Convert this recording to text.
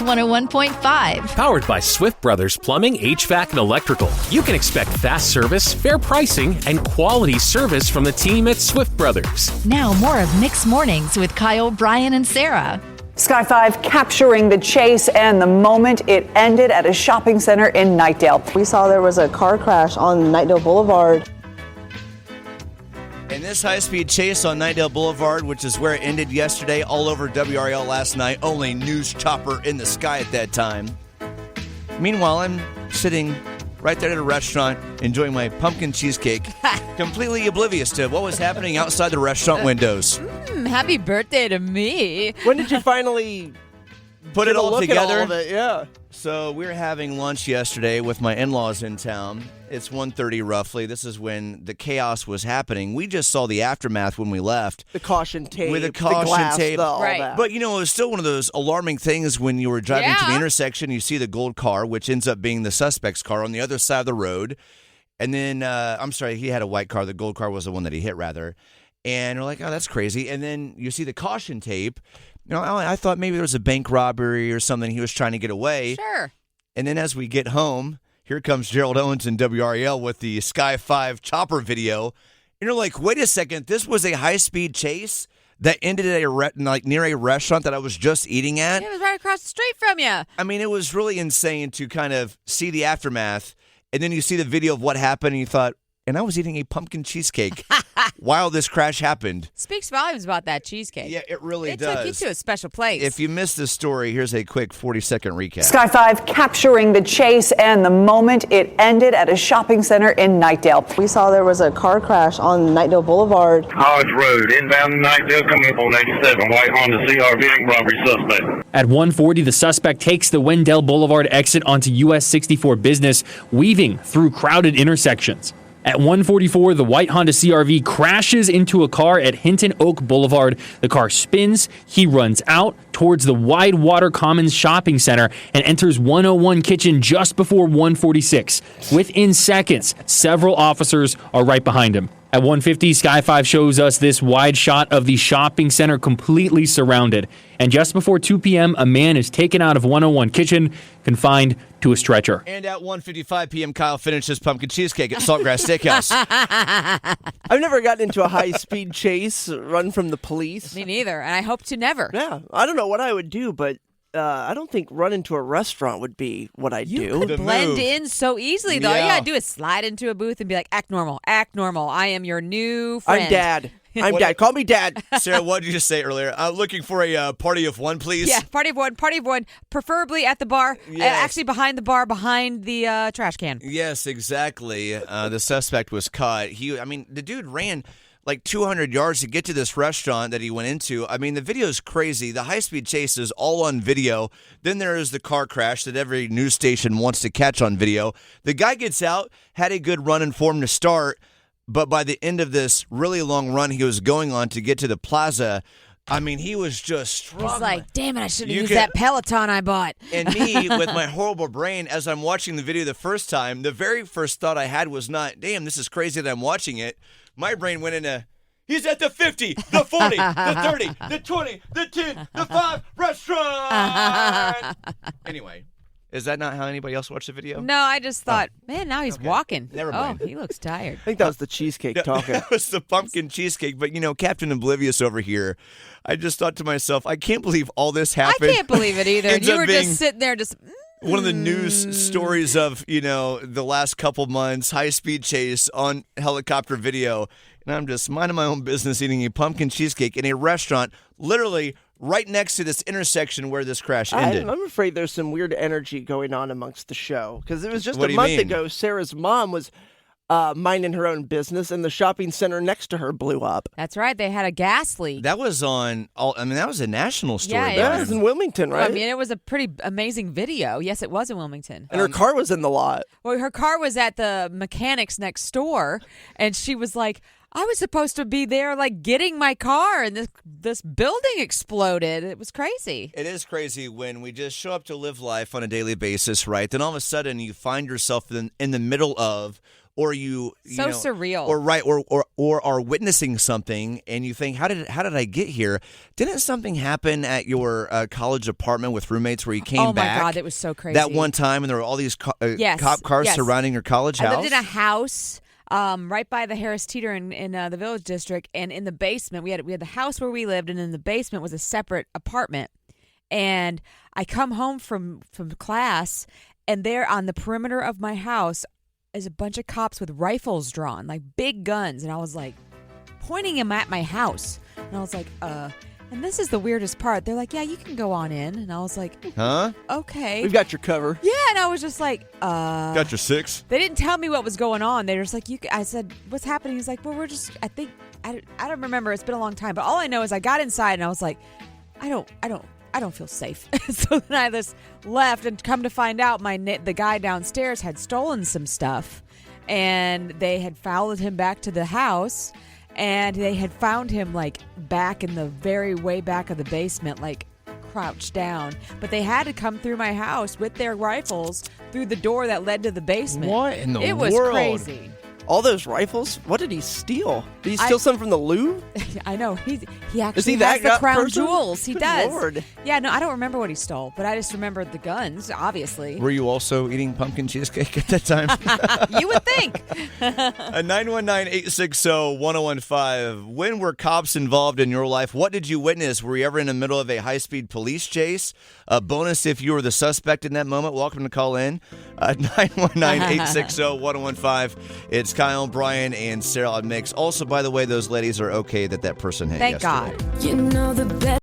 Kicks 101.5. Powered by Swift Brothers Plumbing, HVAC, and Electrical. You can expect fast service, fair pricing, and quality service from the team at Swift Brothers. Now more of Mixed Mornings with Kyle, Brian, and Sarah. Sky 5 capturing the chase and the moment it ended at a shopping center in Knightdale. We saw there was a car crash on Knightdale Boulevard. And this high-speed chase on Knightdale Boulevard, which is where it ended yesterday, all over WRL last night, only news chopper in the sky at that time. Meanwhile, I'm sitting right there at a restaurant enjoying my pumpkin cheesecake, completely oblivious to what was happening outside the restaurant windows. Happy birthday to me. When did you finally put it all together? All of it? Yeah. So we were having lunch yesterday with my in-laws in town. It's 1:30 roughly. This is when the chaos was happening. We just saw the aftermath when we left. The caution tape. With the caution glass, tape. Right. That. But, it was still one of those alarming things when you were driving to the intersection. You see the gold car, which ends up being the suspect's car on the other side of the road. And then, he had a white car. The gold car was the one that he hit, rather. And we're like, oh, that's crazy. And then you see the caution tape. I thought maybe there was a bank robbery or something. He was trying to get away. Sure. And then as we get home, here comes Gerald Owens in WREL with the Sky 5 chopper video. And you're like, wait a second, this was a high-speed chase that ended at near a restaurant that I was just eating at? It was right across the street from you. I mean, it was really insane to kind of see the aftermath, and then you see the video of what happened, and you thought, and I was eating a pumpkin cheesecake while this crash happened. Speaks volumes about that cheesecake. Yeah, it really does. It took you to a special place. If you missed this story, here's a quick 40-second recap. Sky 5 capturing the chase and the moment it ended at a shopping center in Knightdale. We saw there was a car crash on Knightdale Boulevard. Hodge Road, inbound Knightdale, coming up on 87, white Honda CRV, robbery suspect. At 1:40, the suspect takes the Wendell Boulevard exit onto US 64 Business, weaving through crowded intersections. At 1:44, the white Honda CRV crashes into a car at Hinton Oaks Boulevard. The car spins. He runs out towards the Widewater Commons Shopping Center and enters 101 Kitchen just before 1:46. Within seconds, several officers are right behind him. At 1:50, Sky 5 shows us this wide shot of the shopping center completely surrounded. And just before 2 p.m., a man is taken out of 101 Kitchen, confined to a stretcher. And at 1:55 p.m., Kyle finished his pumpkin cheesecake at Saltgrass Steakhouse. I've never gotten into a high-speed chase, run from the police. Me neither, and I hope to never. Yeah, I don't know what I would do, but I don't think run into a restaurant would be what I'd do. You could blend in so easily, though. All you gotta do is slide into a booth and be like, act normal, act normal. I am your new friend. I'm Dad. I'm Dad. Call me Dad. Sarah, what did you just say earlier? Looking for a party of one, please. Yeah, party of one, preferably at the bar. Yes. Actually, behind the bar, behind the trash can. Yes, exactly. The suspect was caught. The dude ran like 200 yards to get to this restaurant that he went into. I mean, the video is crazy. The high-speed chase is all on video. Then there is the car crash that every news station wants to catch on video. The guy gets out, had a good run and form to start, but by the end of this really long run he was going on to get to the plaza, he was just struggling. He's like, damn it, I should have used that Peloton I bought. And me, with my horrible brain, as I'm watching the video the first time, the very first thought I had was not, damn, this is crazy that I'm watching it. My brain went into, he's at the 50, the 40, the 30, the 20, the 10, the 5 restaurant. Anyway, is that not how anybody else watched the video? No, I just thought, man, now he's walking. Never mind. Oh, he looks tired. I think that was the cheesecake talking. That was the pumpkin cheesecake. But, Captain Oblivious over here, I just thought to myself, I can't believe all this happened. I can't believe it either. Ends You up were being just sitting there just... one of the news stories of, the last couple months, high-speed chase on helicopter video. And I'm just minding my own business eating a pumpkin cheesecake in a restaurant literally right next to this intersection where this crash ended. I'm afraid there's some weird energy going on amongst the show. Because it was just What a do you month mean? ago, Sarah's mom was minding her own business, and the shopping center next to her blew up. That's right. They had a gas leak. That was that was a national story. Yeah, That was in Wilmington, right? It was a pretty amazing video. Yes, it was in Wilmington. And her car was in the lot. Well, her car was at the mechanics next door, and she was like, I was supposed to be there, like, getting my car, and this building exploded. It was crazy. It is crazy when we just show up to live life on a daily basis, right? Then all of a sudden you find yourself in the middle of or you So know, surreal. or are witnessing something and you think, how did I get here? Didn't something happen at your college apartment with roommates where you came back? Oh my God, it was so crazy. That one time, and there were all these cop cars surrounding your college house. I lived in a house right by the Harris Teeter in the Village District, and in the basement we had the house where we lived, and in the basement was a separate apartment. And I come home from class, and there on the perimeter of my house is a bunch of cops with rifles drawn, like big guns, and I was like pointing them at my house, and I was like, And this is the weirdest part. They're like, yeah, you can go on in. And I was like, huh? Okay. We've got your cover. Yeah, and I was just like, Got your 6? They didn't tell me what was going on. They were just like, I said, what's happening? He's like, well, we're just, I don't remember. It's been a long time. But all I know is I got inside and I was like, I don't feel safe. So then I just left, and come to find out the guy downstairs had stolen some stuff, and they had followed him back to the house. And they had found him like back in the very way back of the basement, like crouched down. But they had to come through my house with their rifles through the door that led to the basement. What in the world? It was crazy. All those rifles? What did he steal? Did he steal some from the Louvre? I know. He actually Is he has that the crown person? jewels. He Good does. Lord. Yeah, no, I don't remember what he stole, but I just remembered the guns, obviously. Were you also eating pumpkin cheesecake at that time? You would think. 919-860-1015. When were cops involved in your life? What did you witness? Were you ever in the middle of a high-speed police chase? A bonus if you were the suspect in that moment. Welcome to call in. 919-860-1015. It's Kyle, Brian, and Sarah on Mix. Also, by the way, those ladies are okay that person hit Thank yesterday. God. You know the best.